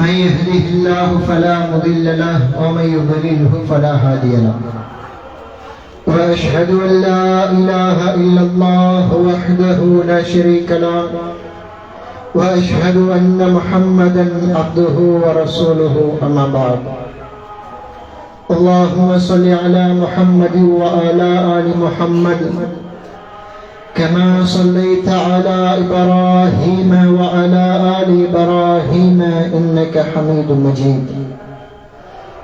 من يهده الله فلا مضل له ومن يضلله فلا هادي له وأشهد أن لا إله إلا الله وحده لا شريك له وأشهد أن محمدا عبده ورسوله أما بعد اللهم صل على محمد وعلى آل محمد كما صليت على إبراهيم وعلى آل إبراهيم إنك حميد مجيد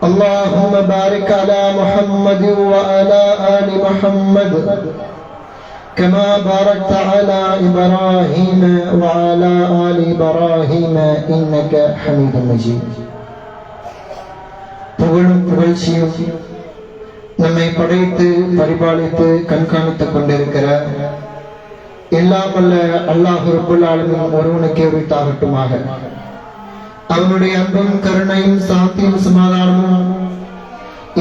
اللهم بارك على محمد وعلى آل محمد كما باركت على إبراهيم وعلى آل إبراهيم إنك حميد مجيد புகழ்ச்சியும் நம்மை படைத்து பரிபாலித்து கண்காணித்துக் கொண்டிருக்கிற எல்லாம் வல்ல அல்லாஹ் ரப்பல் ஆலமீன் ஒருவனுக்கே உரித்தாகட்டுமாக. அவனுடைய அன்பும் கருணையும் சாந்தியும் சமாதானமும்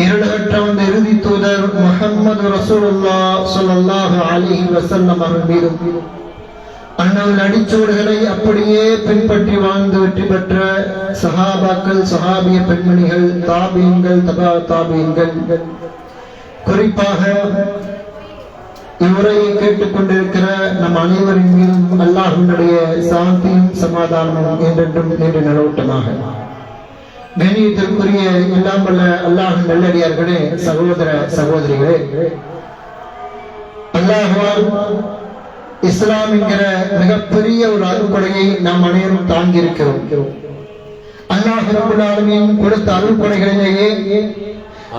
இருளற்ற அந்த இறுதி தூதர் முஹம்மது ரசூலுல்லாஹ் ஸல்லல்லாஹு அலைஹி வஸல்லம் அவர்கள் மீதும் அன்னவர்கள் அடிச்சோடுகளை அப்படியே பின்பற்றி வாழ்ந்து வெற்றி பெற்ற சஹாபாக்கள், சஹாபிய பெண்மணிகள், தாபீன்கள், தபா தாபீன்கள், குறிப்பாக இவ்வுரையை கேட்டுக் கொண்டிருக்கிற நம் அனைவரின் மீதும் அல்லாஹ்வினுடைய சாந்தியும் சமாதானமும் என்றென்றும் நீண்டு நிலவட்டமாக. கண்ணியத்திற்குரிய எல்லாம் வல்ல அல்லாஹ் நல்லடியார்களே, சகோதர சகோதரிகளே, அல்லாஹ்வால் இஸ்லாம் என்கிற மிகப்பெரிய ஒரு அருள்கொடையை நாம் அனைவரும் தாங்கி இருக்கிறோம். அல்லாஹ் ரப்பல் ஆலமீன் கொடுத்த அருள்கொடைகளிலேயே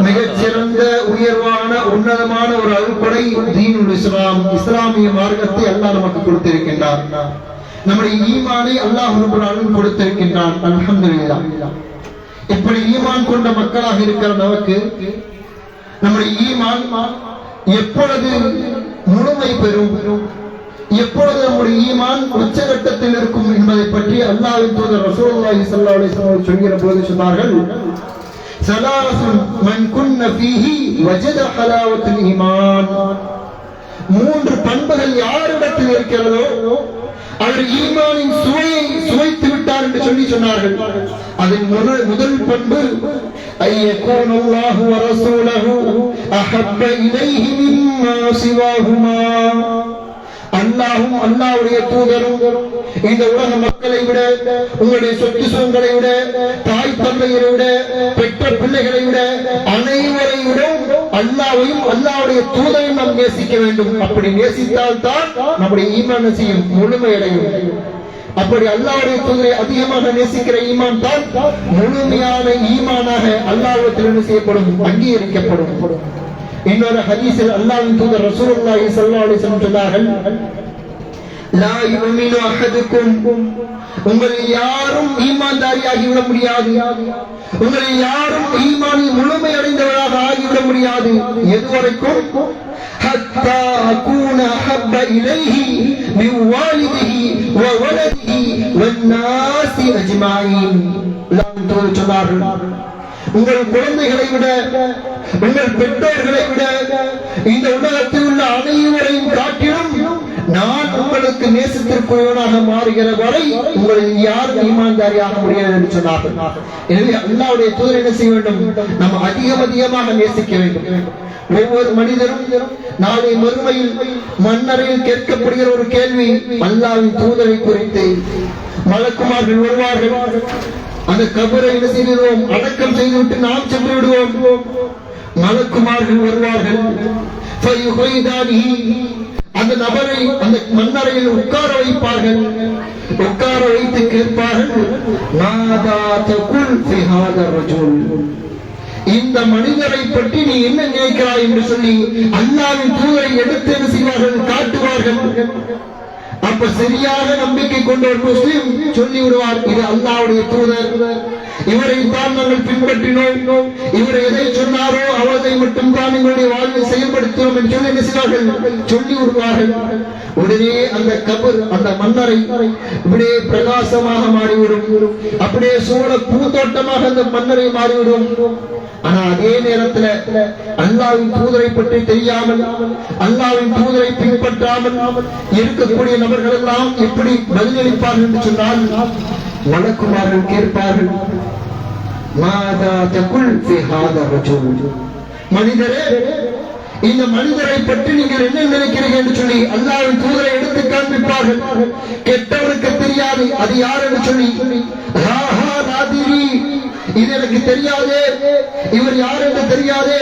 மிகச் சிறந்த உயர்வான உன்னதமான ஒரு அருள்கொடை தீனுல் இஸ்லாம், இஸ்லாமிய மார்க்கத்தை அல்லாஹ் நமக்கு கொடுத்திருக்கின்றார். நம்முடைய ஈமானை அல்லாஹ் ரப்பல் ஆலமீன் கொடுத்திருக்கின்றான். அல்ஹம்துலில்லாஹ். இப்படி ஈமான் கொண்ட மக்களாக இருக்கிற நமக்கு நம்முடைய ஈமான் எப்பொழுது முழுமை பெறும், எப்பொழுது நம்முடைய ஈமான் உச்சகட்டத்தில் இருக்கும் என்பதை பற்றி அல்லாஹ்வின் தூதர் ரசூலுல்லாஹி ஸல்லல்லாஹு அலைஹி வஸல்லம் சொல்கிற போது சொன்னார்கள், ஸலாசுன் மன் குன்ன ஃபீஹி வஜத ஹலாவத்துல் ஈமான். மூன்று பண்புகள் யாரிடத்தில் இருக்கிறதோ அவர் ஈமானின் சுவையை சுவைத்து விட்டார் என்று சொன்னார்கள். அதன் முதல் பண்பு ஐயகூனல்லாஹு வ ரசூலுஹு அஹப்ப இலைஹி மிம்மா சிவாஹுமா. அல்லாஹ்வும் அல்லாஹ்வுடைய தூதரும் இந்த உலக மக்களை விட, உங்களுடைய சொத்து சுகங்களை விட, தாய் தந்தையரை விட, பெற்ற பிள்ளைகளை விட, அனைவரை விட அல்லாஹ்வையும் அல்லாஹ்வுடைய தூதரையும் நாம் நேசிக்க வேண்டும். அப்படி நேசித்தால் தான் நம்முடைய ஈமான் செய்யும் முழுமையடையும். அப்படி அல்லாஹ்வுடைய தூதரை அதிகமாக நேசிக்கிற ஈமான் தான் முழுமையான ஈமானாக அல்லாஹ்விடத்தில் செய்யப்படும், அங்கீகரிக்கப்படும். இன்னொரு ஹதீஸில் அல்லாஹ்வின் தூதர் ரசூலுல்லாஹி ஸல்லல்லாஹு அலைஹி வஸல்லம் சொன்னார்கள், லா யுமினு அஹதுக்கும், உங்களில் யாரும் ஈமான்தாரியாகி விட முடியாது, உங்களில் யாரும் ஈமானில் முழுமை அடைந்தவராக ஆகிவிட முடியாது. எதுவரைக்கும் ஹத்தா அகூன அஹப்ப இலைஹி மின் வாலிதிஹி வ வலதிஹி வன்னாஸி அஜ்மாயின். அல்லாஹ்வின் தூதர் சொன்னார்கள், உங்கள் குழந்தைகளை விட, உங்கள் பெற்றோர்களை விட, இந்த உலகத்தில் உள்ள அனைவரையும் காட்டிலும் நான் உங்களுக்கு நேசத்திற்குரியவனாக மாறுகிற வரை உங்களில் யாரும் ஈமான்தாரியாக முடியாது என்று சொன்னார்கள். எனவே அல்லாஹ்வுடைய தூதர் என்ன செய்ய வேண்டும்? நம்ம அதிகமாக நேசிக்க வேண்டும். ஒவ்வொரு மனிதரும் நாளை மறுமையில் மன்னரையில் கேட்கப்படுகிற ஒரு கேள்வி அல்லாஹ்வின் தூதரை குறித்து. மலக்குமார்கள் வருவார்கள், அந்த கபரை என்ன செய்கிறோம், அடக்கம் செய்துவிட்டு நாம் சென்று விடுவோம். மலக்குமார்கள் வருவார்கள், அந்த நபரை அந்த மன்னரையில் உட்கார வைப்பார்கள். உட்கார வைத்து கேட்பார்கள், மாதா தகுல் ஃபி ஹாதா ரஜுல், இந்த மனிதரை பற்றி நீ என்ன நினைக்கிறாய் என்று சொல்லி அல்லாஹ்வின் தூதரை எடுத்து என்ன செய்வார்கள், காட்டுவார்கள். அப்ப சரியாக நம்பிக்கை கொண்ட ஒரு முஸ்லிம் சொல்லி விடுவார், இது அல்லாஹ்வுடைய தூதர், இவரை தான் நாங்கள் பின்பற்றினோம், இவர் எதை சொன்னாரோ அவரை மட்டும் தான் எங்களுடைய வாழ்வில் செயல்படுத்தினோம் என்று சொல்லி என்ன செய்வார்கள், சொல்லி விடுவார்கள். உடனே அந்த கபர், அந்த மன்னரை இப்படியே பிரகாசமாக மாறிவிடும், அப்படியே சூழ பூந்தோட்டமாக அந்த மன்னரை மாறிவிடும். ஆனா அதே நேரத்துல அல்லாஹ்வின் தூதரை பற்றி தெரியாமல், அல்லாஹ்வின் தூதரை பின்பற்றாமல் இருக்கக்கூடிய நபர்கள் எல்லாம் எப்படி பதிலளிப்பார்கள் என்று சொன்னால், மலக்குமார்கள் கேட்பார்கள், மாதா தகுல் ஃபி ஹாதா ரஜுல், மனிதரே இந்த மனிதரை பற்றி நீங்கள் என்ன நினைக்கிறீர்கள் என்று சொல்லி அல்லாஹ்வின் தூதரை எடுத்து காண்பிப்பார்கள். கெட்டவருக்கு தெரியாது அது யார் என்று சொல்லி, இது எனக்கு தெரியாதே, இவர் யார் என்று தெரியாதே,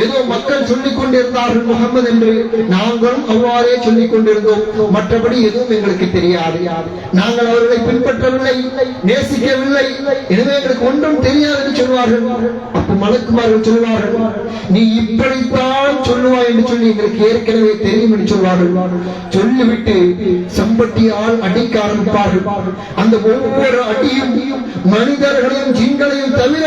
ஏதோ மக்கள் சொல்லிக் கொண்டிருந்தார்கள் முகமது என்று, நாங்களும் அவ்வாறே சொல்லிக் கொண்டிருந்தோம், மற்றபடி எதுவும் எங்களுக்கு தெரியாது, நாங்கள் அவர்களை பின்பற்றவில்லை, நேசிக்கவில்லை, எனவே எங்களுக்கு ஒன்றும் தெரியாது என்று சொல்வார்கள். அப்ப மலக்குமார்கள் சொல்வார்கள், நீ இப்படித்தான் சொல்லுவாய் என்று சொல்லி எங்களுக்கு ஏற்கனவே தெரியும் என்று சொல்வார்கள். சொல்லிவிட்டு சம்பட்டியால் அடிக்க ஆரம்பிப்பார்கள். அந்த ஒவ்வொரு அடியும் மனிதர்களையும் ஜின்களையும் தவிர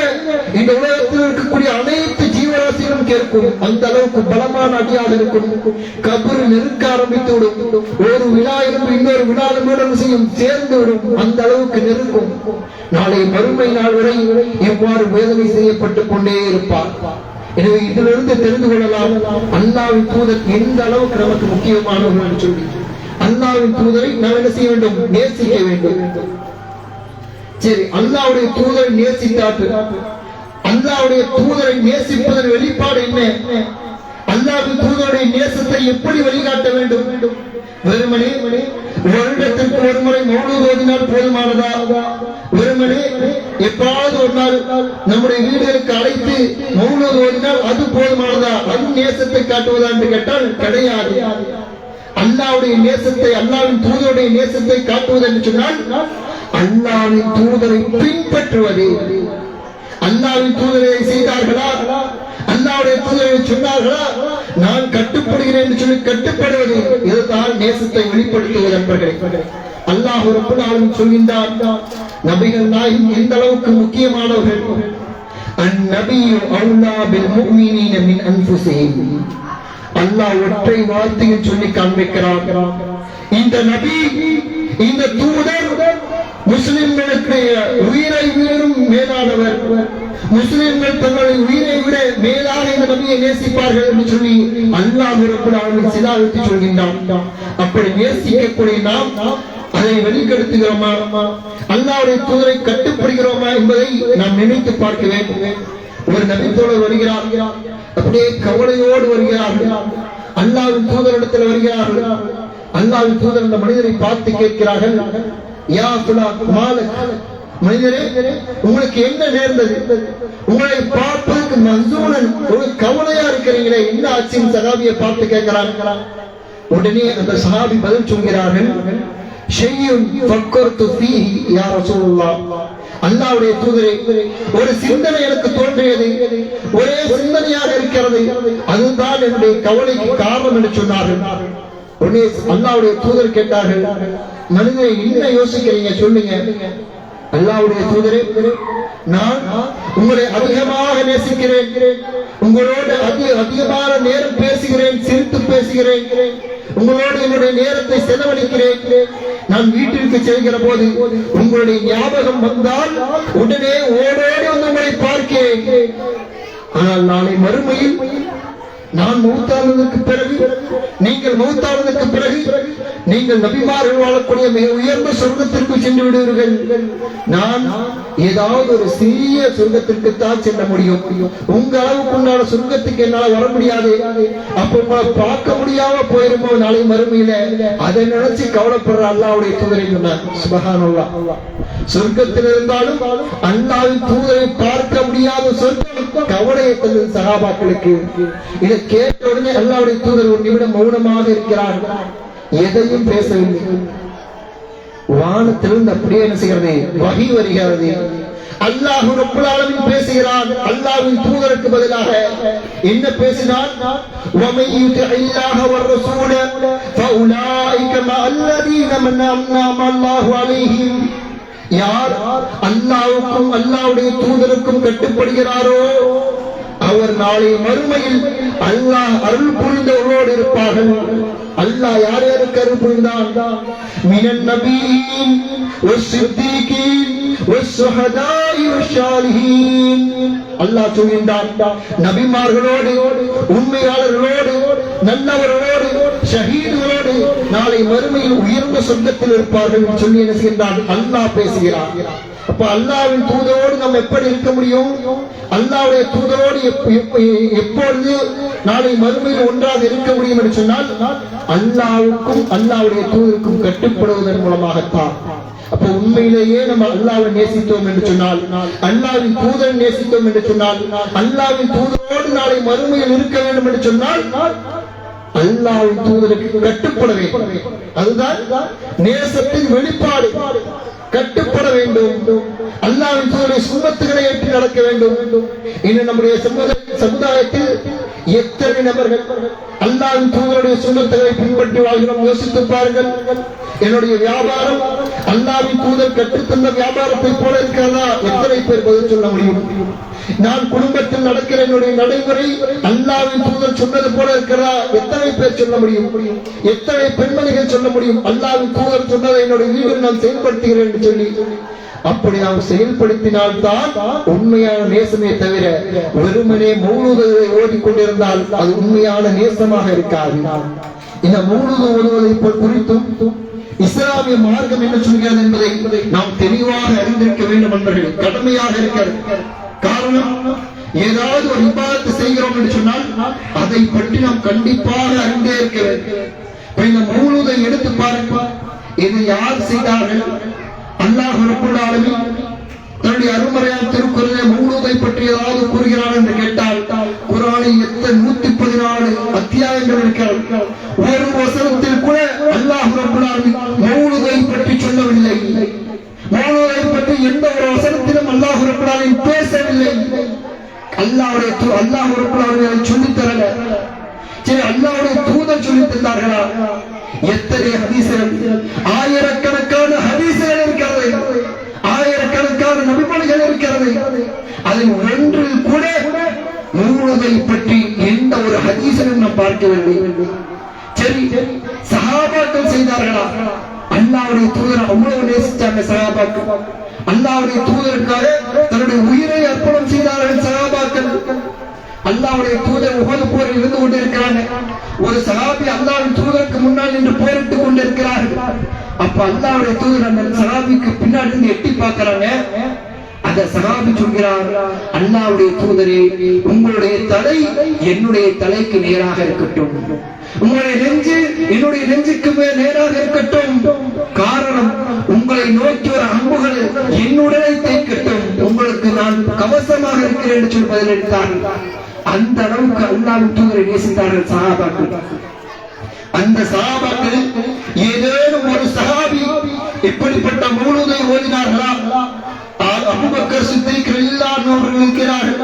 இந்த உலகத்தில் இருக்கக்கூடிய அனைத்து ஜீவராசிகளும் கேட்கும். அந்த அளவுக்கு பலமான அடியாக இருக்கும். கபரு நெருக்க ஆரம்பித்து விடும். ஒரு விழா இருந்து இன்னொரு விழாவுடன் செய்யும் சேர்ந்து விடும். அந்த அளவுக்கு நெருக்கும். நாளை மறுமை நாள் வரை எவ்வாறு வேதனை செய்யப்பட்டுக் கொண்டே இருப்பார். எனவே இதிலிருந்து தெரிந்து கொள்ளலாம் அல்லாஹ்வின் தூதர் எந்த அளவுக்கு நமக்கு முக்கியமானவர்கள் என்று சொல்லி. அல்லாஹ்வின் தூதரை நாம் என்ன செய்ய வேண்டும்? நேசிக்க வேண்டும். சரி, அல்லாஹ்வுடைய தூதரை நேசித்தாட்டு, அல்லாஹ்வுடைய தூதரை நேசிப்பதன் வெளிப்பாடு என்ன? அல்லாஹ்வின் தூதருடைய நேசத்தை எப்படி வழிகாட்ட வேண்டும்? வெறுமனே வருடத்திற்கு ஒரு முறை மௌலூத் ஓதினால் போதுமானதா? வெறுமனே எப்பாவது ஒரு நாள் நம்முடைய வீடுகளுக்கு அழைத்து மௌலூத் ஓதினால் அது போதுமானதா? அது நேசத்தை காட்டுவதா என்று கேட்டால் கிடையாது. அல்லாஹ்வுடைய நேசத்தை, அல்லாஹ்வின் தூதருடைய நேசத்தை காட்டுவது என்று சொன்னால் அல்லாஹ்வின் தூதரை பின்பற்றுவது. அல்லாஹ்வின் தூதரை செய்தார்களா? அல்லாஹ்வுடைய தூதரை சொன்னார்களா? நான் கட்டுப்படுகிறேன் என்று சொல்லி கட்டுப்படுவது, இதுதான் நேசத்தை வெளிப்படுத்துவது என்பர்களே. அல்லாஹ் ரப்பல் ஆலமீன் சொல்கின்றார், நபிகள் நாயகம் எந்த அளவுக்கு முக்கியமானவர்கள். அந்நபியு அவுலா பில் முஃமினீன மின் அன்ஃபுஸிஹிம். அல்லாஹ் ஒற்றை வார்த்தையில் சொல்லி காண்பிக்கிறார், இந்த நபி, இந்த தூதர் முஸ்லிம்களுக்கு உயிரை விடவும் மேலானவர். முஸ்லிம்கள் தங்களை உயிரை விட மேலாக இந்த நபியை நேசிப்பார்கள் என்று சொல்லி அல்லாஹ் ரப்பல் ஆலமீன் சிலாவத்தை சொல்கின்றான். அப்படி நேசிக்கக்கூடிய நாம் அதை வெளிப்படுத்துகிறோமா? அல்லாஹ்வுடைய தூதரை கட்டுப்படுகிறோமா என்பதை நாம் நினைத்து பார்க்க வேண்டும். ஒரு நபி தோழர் வருகிறார், அப்படியே கவலையோடு வருகிறார்கள். அல்லாஹ்வின் தூதரிடத்தில் வருகிறார்கள். அல்லாஹ்வின் தூதர் அந்த மனிதரை பார்த்து கேட்கிறார்கள், யா ஃபுலான் மாலக், மனிதரே உங்களுக்கு என்ன நேர்ந்தது? உங்களை பார்ப்பதற்கு மஸ்தூனன், ஒரு கவலையா இருக்கிறீங்களே, என்ன ஆச்சின் சஹாபியை பார்த்து கேட்கிறாங்க. உடனே அந்த சஹாபி பதில் சொல்கிறார்கள், ஷையுன் ஃபக்கர்து ஃபீஹி யா ரசூலுல்லாஹ். அல்லாஹ்வுடைய தூதரே, ஒரு சிந்தனை எனக்கு தோன்றியது, ஒரே சிந்தனையாக இருக்கிறது, அதுதான் என்னுடைய கவலைக்கு காரணம் என்று சொன்னார்கள். உடனே அல்லாஹ்வுடைய தூதர் கேட்டார்கள், மனிதரை என்ன யோசிக்கிறீங்க சொல்லுங்க. அல்லாஹ்வுடைய தூதரே, நான் உங்களை அதிகமாக நேசிக்கிறேன், உங்களோடு அதிகமான நேரம் பேசுகிறேன், சிரித்து பேசுகிறேன், உங்களோடு என்னுடைய நேரத்தை செலவழிக்கிறேன். நான் வீட்டிற்கு செல்கிற போது உங்களுடைய ஞாபகம் வந்தால் உடனே ஓடோடி வந்து உங்களை பார்க்கிறேன். ஆனால் நாளை மறுமையில் நான் மௌத்தானதற்கு பிறகு, நீங்கள் மௌத்தானதற்கு பிறகு நீங்கள் நபிமார்கள் வாழக்கூடிய மிக உயர்ந்த சொர்க்கத்திற்கு சென்று விடுவீர்கள். நான் ஏதாவது ஒரு சிறிய சொர்க்கத்திற்கு தான் செல்ல முடியும். உங்க அளவுக்கு உண்டான சொர்க்கத்துக்கு என்னால் வர முடியாது. அப்ப உங்களை பார்க்க முடியாம போயிருமோ நாளை மறுமையில, அதை நினைச்சு கவலைப்படுற அல்லாஹ்வுடைய தூதரை சொன்னார். சுப்ஹானல்லாஹ். சொர்க்கத்தில் இருந்தாலும் அல்லாஹ்வின் தூதரை பார்க்க முடியாத சொர்க்கம் கவலையை தந்தது சஹாபாக்களுக்கு. இதை கேட்ட உடனே அல்லாஹ்வுடைய தூதர் ஒரு நிமிடம் மௌனமாக இருக்கிறார், எதையும் பேசவில்லை. வானத்திலிருந்து அப்படியே என்ன செய்கிறது? வஹி வருகிறது. அல்லாஹ் ரப்பல் ஆலமீன் பேசுகிறான். அல்லாஹ்வின் தூதருக்கு பதிலாக என்ன பேசினான்? வமை யுதிஇல்லாஹ வர்ரசூல ஃபஉலாயிக மஅல்லதீன மன்அம்னா அல்லாஹு அலைஹிம். யார் அல்லாஹ்வுக்கும் அல்லாஹ்வுடைய தூதருக்கும் கட்டுப்படுகிறாரோ அவர் நாளை மறுமையில் அல்லாஹ் அருள் புரிந்தவர்களோடு இருப்பார்கள். அல்லாஹ் யார் யாருக்கு அருள் புரிந்தான்? மினன் நபியீன் வஸ்ஸித்தீகீன் வஸ்ஸுஹதாஇ வஸ்ஸாலிஹீன். அல்லாஹ் சொல்கின்றான், நபிமார்களோடு, உண்மையாளர்களோடு, நல்லவர்களோடு, ஷஹீதுகளோடு நாளை மறுமையில் உயர்ந்த சொர்க்கத்தில் இருப்பார்கள் சொல்லி என்ன செய்கின்றான்? அல்லாஹ் பேசுகிறான். அப்ப அல்லாஹ்வின் தூதரோடு நாம் எப்படி இருக்க முடியும்? அல்லாஹ்வுடைய தூதரோடு எப்பொழுது நாளை மறுமையில் ஒன்றாக இருக்க முடியும் என்று சொன்னால் அல்லாஹ்வுக்கும் அல்லாஹ்வுடைய தூதருக்கும் கட்டுப்படுவதன் மூலமாகத்தான். அப்ப உண்மையிலேயே நம்ம அல்லாஹ்வை நேசித்தோம் என்று சொன்னால், அல்லாஹ்வின் தூதரை நேசித்தோம் என்று சொன்னால், அல்லாஹ்வின் தூதரோடு நாளை மறுமையில் இருக்க வேண்டும் என்று சொன்னால் அல்லாஹ்வின் தூதருக்கு கட்டுப்பட வேண்டும். அதுதான் நேசத்தின் வெளிப்பாடு. கட்டுப்பட வேண்டும். அல்லாஹ்வின் தூதருடைய சுன்னத்துகளை ஏற்றி நடக்க வேண்டும். இன்னும் நம்முடைய சமுதாயத்தில் எத்தனை நபர்கள் அல்லாஹ்வின் தூதருடைய சுன்னத்துகளை பின்பற்றி வாழ்கிறோம்? யோசித்து பாருங்கள். என்னுடைய வியாபாரம் அல்லாஹ்வின் தூதர் கற்றுத்தந்த வியாபாரத்தை போல இருக்கிறதா? எத்தனை பேர் பதில் சொல்ல முடியும்? நான் குடும்பத்தில் நடக்கிற என்னுடைய நடைமுறை அல்லாஹ்வின் தூதர் சொன்னது போல இருக்கிறதா? எத்தனை பேர் சொல்ல முடியும்? எத்தனை பெண்மணிகள் சொல்ல முடியும்? அல்லாஹ்வின் தூதர் சொன்னதை என்னுடைய வீட்டில் நான் செயல்படுத்துகிறேன் என்று சொல்லி. அப்படி நாம் செயல்படுத்தினால்தான் உண்மையான நேசமே தவிர வெறுமனே மௌலூதை ஓடிக்கொண்டிருந்தால் அது உண்மையான நேசமாக இருக்காது. இந்த மௌலூது ஓடுவதை குறித்தும் இஸ்லாமிய மார்க்கம் என்ன சொல்கிறது என்பதை நாம் தெளிவாக அறிந்திருக்க வேண்டும் என்பர்கள் கடமையாக இருக்கிறது. காரணம், ஏதாவது ஒரு இபாதத்து செய்கிறோம் என்று சொன்னால் அதை பற்றி நாம் கண்டிப்பாக அறிந்தே இருக்க வேண்டும். இந்த மௌலூதை எடுத்து பாருங்க. இதை யார் செய்தார்கள்? அல்லாஹ் ரப்பல் ஆலமீன் தன்னுடைய அருமறையான திருக்குறளை மௌலூதை பற்றி ஏதாவது கூறுகிறார் என்று கேட்டால் குர்ஆனில் 114 அத்தியாயங்கள் இருக்கிறது. ஒரு வசனத்தில் கூட அல்லாஹ் ரப்பல் ஆலமீன் மௌலூதை பற்றி சொல்லவில்லை. மௌலூதை பற்றி எந்த ஒரு வசனத்திலும் அல்லாஹ் ரப்பல் ஆலமீன் பேசவில்லை. அல்லாஹ் ரப்பல் ஆலமீன் சொல்லித் தரல. சரி, அல்லாஹ்வுடைய தூதர் சொல்லித் தந்தார்களா? எத்தனை ஹதீஸ்கள், ஆயிரக்கணக்கான ஹதீஸ்கள் இருக்கிறது, ஆயிரக்கணக்கான நபிமொழிகள் இருக்கிறது. அதில் ஒன்றில் கூட மௌலூதை பற்றி எந்த ஒரு ஹதீஸையும் நாம் பார்க்கவில்லை. சரி, சஹாபாக்கள் செய்தார்களா? அல்லாஹ்வுடைய தூதர் அவ்வளவு நேசித்தாங்க சஹாபாக்கள். அல்லாஹ்வுடைய தூதருக்காக தன்னுடைய உயிரை அர்ப்பணம் செய்தார்கள் சஹாபாக்கள். அல்லாஹ்வுடைய தூதர் உஹது போரில் இருந்து கொண்டிருக்கிறாங்க. ஒரு சஹாபி அல்லாஹ்வின் தூதருக்கு முன்னால் நின்று போரிட்டுக் கொண்டிருக்கிறார்கள். அப்ப அல்லாஹ்வுடைய தூதர் அந்த சஹாபிக்கு பின்னாடி இருந்து எட்டி பார்க்கிறாங்க. அந்த சஹாபி சொல்கிறார், அல்லாஹ்வுடைய தூதரே, உங்களுடைய தலை என்னுடைய தலைக்கு நேராக இருக்கட்டும், உங்களுடைய நெஞ்சு என்னுடைய நெஞ்சுக்கு நேராக இருக்கட்டும். காரணம், உங்களை நோக்கி ஒரு அம்புகள் என்னுடனே தேய்க்கட்டும், உங்களுக்கு நான் கவசமாக இருக்கிறேன் என்று சொல்லி பதிலளித்தார்கள். அந்த அளவுக்கு அல்லாஹ்வின் தூதரை நேசித்தார்கள் சஹாபாக்கள். அந்த சஹாபாக்கள் ஏதேனும் ஒரு சஹாபி இப்படிப்பட்ட மௌலூதை ஓதினார்களா? அபூபக்கர் சித்திக் ரலியல்லாஹு அன்ஹு இருக்கிறார்கள்,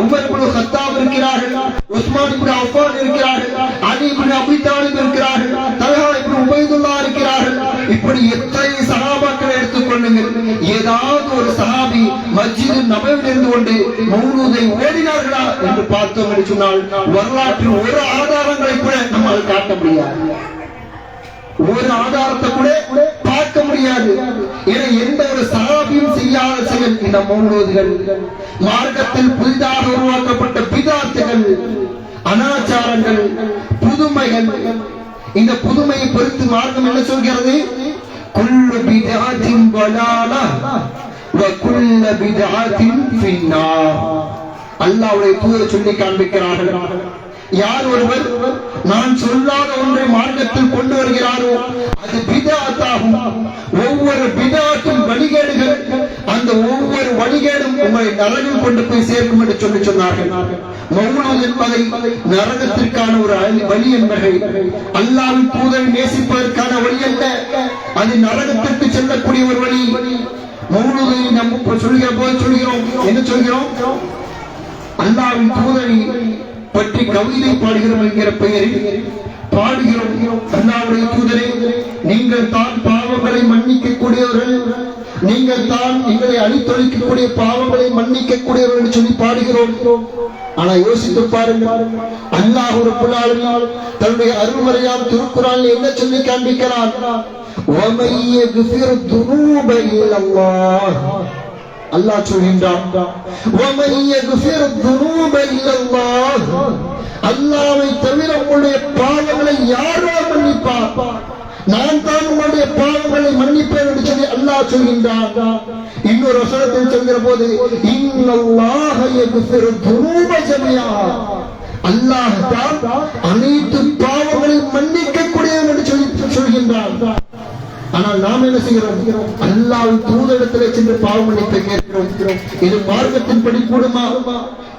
உமர் இப்னு கத்தாப் இருக்கிறார்கள், உஸ்மான் இப்னு அஃபான் இருக்கிறார்கள், அலி இப்னு அபீ தாலிப் இருக்கிறார்கள், தல்ஹா இப்னு உபைதுல்லாஹ் இருக்கிறார்கள். இப்படி எத்தனை சஹாபாக்களை எடுத்துக்கொள்ளுங்கள். ஏதாவது ஒரு சஹாபி மஸ்ஜித் நபவியில் இருந்து கொண்டு மௌலூதை ஓடினார்களா என்று பார்த்தோம் என்று சொன்னால் வரலாற்றில் ஒரு ஆதாரங்களை கூட நம்மால் காட்ட முடியாது. ஒரு ஆதாரத்தை கூட பார்க்க முடியாது. எந்த ஒரு சஹாபியும் செய்யாத செயல் இந்த மௌலூதுகள். மார்க்கத்தில் புதிதாக உருவாக்கப்பட்ட பிதாத்துகள், அனாச்சாரங்கள், புதுமைகள். இந்த புதுமையை பொறுத்து மார்க்கம் என்ன சொல்கிறது? குல்லு பித்அத்தின் வலாலஹ் வ குல்லு பித்அத்தின் ஃபின்னார். அல்லாஹ்வுடைய தூதர் சொல்லி காண்பிக்கிறார்கள். யார் ஒருவர் நான் சொல்லாத ஒன்றை மார்க்கத்தில் கொண்டு வருகிறாரோ அது பித்அத்தாகும். ஒவ்வொரு பித்அத்தும் வழிகேடுகள். அந்த ஒவ்வொரு வழிகேடும் உங்களை நரகில் கொண்டு போய் சேர்க்கும் என்று சொல்லி சொன்னார்கள். மௌலூத் என்பதை நரகத்திற்கான ஒரு வழி என்பதை, அல்லாஹ்வின் தூதரை நேசிப்பதற்கான வழி அல்ல, அது நரகத்திற்கு செல்லக்கூடிய ஒரு வழி. மௌலூதை நம்ம சொல்கிற போது சொல்கிறோம், என்ன சொல்கிறோம்? அல்லாஹ்வின் தூதரை பற்றி கவிதை பாடுகிறோம் என்கிற பெயரில் பாடுகிறோம். அல்லாஹ்வுடைய தூதரே, நீங்கள் தான் பாவங்களை மன்னிக்க கூடியவர்கள், நீங்கள் தான் எங்களை அழித்தொழிக்கக்கூடிய பாவங்களை மன்னிக்க கூடியவர்கள் என்று சொல்லி பாடுகிறோம். ஆனா யோசித்து பாருங்கள், அல்லாஹ் ரப்பல் ஆலமீன் தன்னுடைய அருள்மறையாம் திருக்குர்ஆனில் என்ன சொல்லி காண்பிக்கிறான்? وَمَن يَغْفِرُ الذُّنُوبَ إِلَّا اللَّهُ. அல்லாஹ் சொல்கின்றான், وَمَن يَغْفِرُ الذُّنُوبَ إِلَّا اللَّهُ. அல்லாஹ்வை தவிர உங்களுடைய பாவங்களை யாரோ மன்னிப்பார், நான் தான் உங்களுடைய பாவங்களை மன்னிப்பேன் என்று சொல்லி அல்லாஹ் சொல்கின்றான். இன்னொரு வசனத்தில் சொல்கிற போது இன்னல்லாஹ யக்ஃபிரு துனூப ஜமீஆ, அல்லாஹ் தான் அனைத்து பாவங்களையும் மன்னிக்கக்கூடியவன் என்று சொல்கின்றான். ஆனால் நாம் என்ன செய்கிறோம்? அல்லாஹ்வின் தூதரிடத்திலே சென்று பாவ மன்னிப்பை கேட்கிறோம். இது மார்க்கத்தின்படி கூடுமா?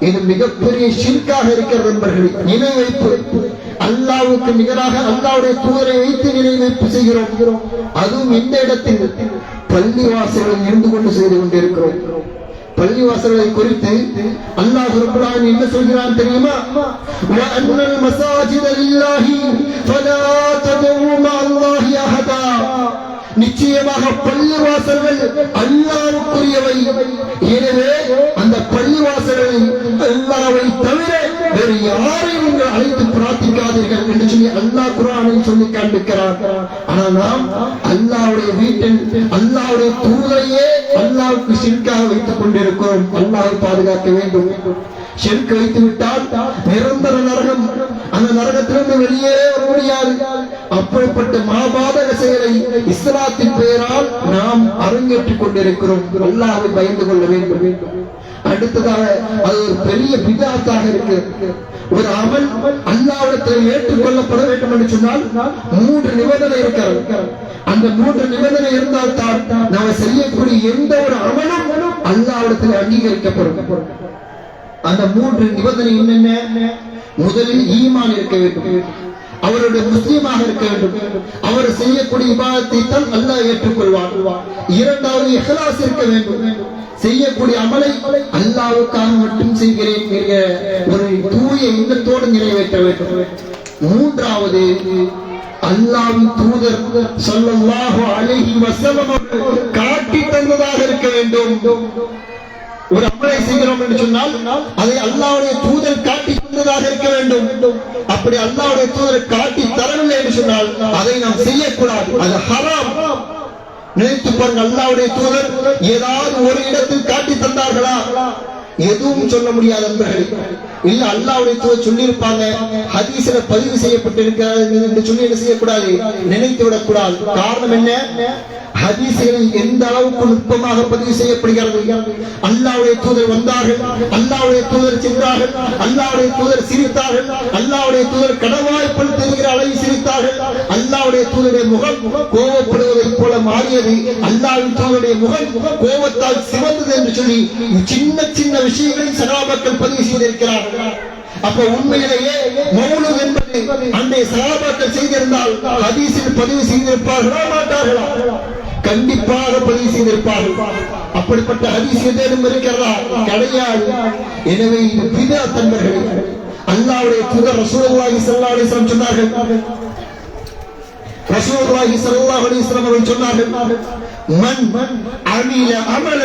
இது மிகப்பெரிய ஷிர்காக இருக்கிறது என்பவர்கள். இணை வைப்பு, அல்லாஹ்வுக்கு நிகராக அல்லாஹ்வுடைய தூதரை வைத்து நினை வைப்பு செய்கிறோம். அதுவும் எந்த இடத்தில்? பள்ளிவாசல்களில் இருந்து கொண்டு செய்து கொண்டிருக்கிறோம். பள்ளிவாசல்களை குறித்து அல்லாஹ் ரப்பல் ஆலமீன் என்ன சொல்கிறான் தெரியுமா? வ அன்னல் மஸாஜித லில்லாஹி ஃபலா ததுஉ மஅல்லாஹி அஹதா, நிச்சயமாக பள்ளிவாசல்கள் அல்லாஹ்வுக்குரியவை, எனவே அந்த பள்ளிவாசல்களில் அல்லாஹ்வை தவிர வேறு யாரையும் நீங்கள் அழைத்து பிரார்த்திக்காதீர்கள் என்று சொல்லி அல்லாஹ் குர்ஆனில் சொல்லி காண்பிக்கிறார். ஆனால் நாம் அல்லாஹ்வுடைய வீட்டில் அல்லாஹ்வுடைய தூதரையே அல்லாஹ்வுக்கு ஷிர்காக வைத்துக் கொண்டிருக்கிறோம். அல்லாஹ்வை பாதுகாக்க வேண்டும். ஷிர்க் வைத்து விட்டால் நிரந்தர நரகம், அந்த நரகத்திலிருந்து வெளியேற முடியாது. அப்படிப்பட்ட மாபாதக செயலை இஸ்லாத்தின் பெயரால் நாம் அரங்கேற்றிக் கொண்டிருக்கிறோம். அல்லாஹ்வை பயந்து கொள்ள வேண்டும். அடுத்ததாக அது ஒரு பெரிய பிதாத்தாக இருக்கு. ஒரு அமல் அல்லாஹ்விடத்தில் ஏற்றுக்கொள்ளப்பட வேண்டும் என்று சொன்னால் 3 நிபந்தனை இருக்கிறது. அந்த 3 நிபந்தனை இருந்தால் தான் நாம் செய்யக்கூடிய எந்த ஒரு அமலும் அல்லாஹ்விடத்தில் அங்கீகரிக்கப்படும். அந்த 3 நிபந்தனை என்னென்ன? முதலில் ஈமான் இருக்க வேண்டும், அவருடைய முஸ்லீமாக இருக்க வேண்டும், அவர் செய்யக்கூடிய இபாதத்தை தான் அல்லாஹ் ஏற்றுக்கொள்வார். இரண்டாவது இஹ்லாஸ் இருக்க வேண்டும், செய்யக்கூடிய அமலை அல்லாஹ்வுக்காக மட்டும் செய்கிறேன் என்கிற ஒரு தூய எண்ணத்தோடு நிறைவேற்ற வேண்டும். மூன்றாவது அல்லாஹ்வின் தூதர் ஸல்லல்லாஹு அலைஹி வஸல்லம் காட்டி தந்ததாக இருக்க வேண்டும். ஒரு அமலை செய்கிறோம் என்று சொன்னால் அதை அல்லாஹ்வுடைய தூதர் காட்டி தந்ததாக இருக்க வேண்டும். அப்படி அல்லாஹ்வுடைய தூதர் காட்டி தரவில்லை என்று சொன்னால் அதை நாம் செய்யக்கூடாது, அது ஹராம். நினைத்து பாருங்கள், அல்லாஹ்வுடைய தூதர் ஏதாவது ஒரு இடத்தில் காட்டி தந்தார்களா? எதுவும் சொல்ல முடியாது என்பர்கள். இல்ல அல்லாஹ்வுடைய தூதர் சொல்லி இருப்பாங்க, ஹதீஸ்ல பதிவு செய்யப்பட்டிருக்கிறது என்று சொல்லி என்ன செய்யக்கூடாது, நினைத்து விடக்கூடாது. காரணம் என்ன? ஹதீஸ்களில் எந்த அளவுக்கு நுட்பமாக பதிவு செய்யப்படுகிறது. அல்லாஹ்வுடைய தூதர் வந்தார்கள், அல்லாஹ்வுடைய தூதர் சென்றார்கள், அல்லாஹ்வுடைய தூதர் சிரித்தார்கள், அல்லாஹ்வுடைய தூதர் கடவாய்ப்பல் தெரிகிற அளவு சிரித்தார்கள், அல்லாஹ்வுடைய தூதருடைய முகம் கோபப்படுவதைப் போல மாறியது, அல்லாஹ்வின் தூதருடைய முகம் கோபத்தால் சிவந்தது என்று சொல்லி சின்ன சின்ன விஷயங்களை சஹாபாக்கள் பதிவு செய்திருக்கிறார்கள். அப்ப உண்மையிலேயே மௌலூத் என்பது அன்றைய சஹாபாக்கள் செய்திருந்தால் ஹதீஸில் பதிவு செய்திருப்பார்களா மாட்டார்களா? கண்டிப்பாக பதிவு செய்திருப்பார்கள். அப்படிப்பட்ட ஹதீஸ் ஏதேனும் இருக்கிறதா? கிடையாது. எனவே இது பித்அத் என்பர்கள். அல்லாஹ்வுடைய தூதர் ரசூலுல்லாஹி ஸல்லல்லாஹு அலைஹி வஸல்லம் சொன்னார்கள், ரசூலுல்லாஹி ஸல்லல்லாஹு அலைஹி வஸல்லம் அவர்கள் சொன்னார்கள், மன் அமில அமல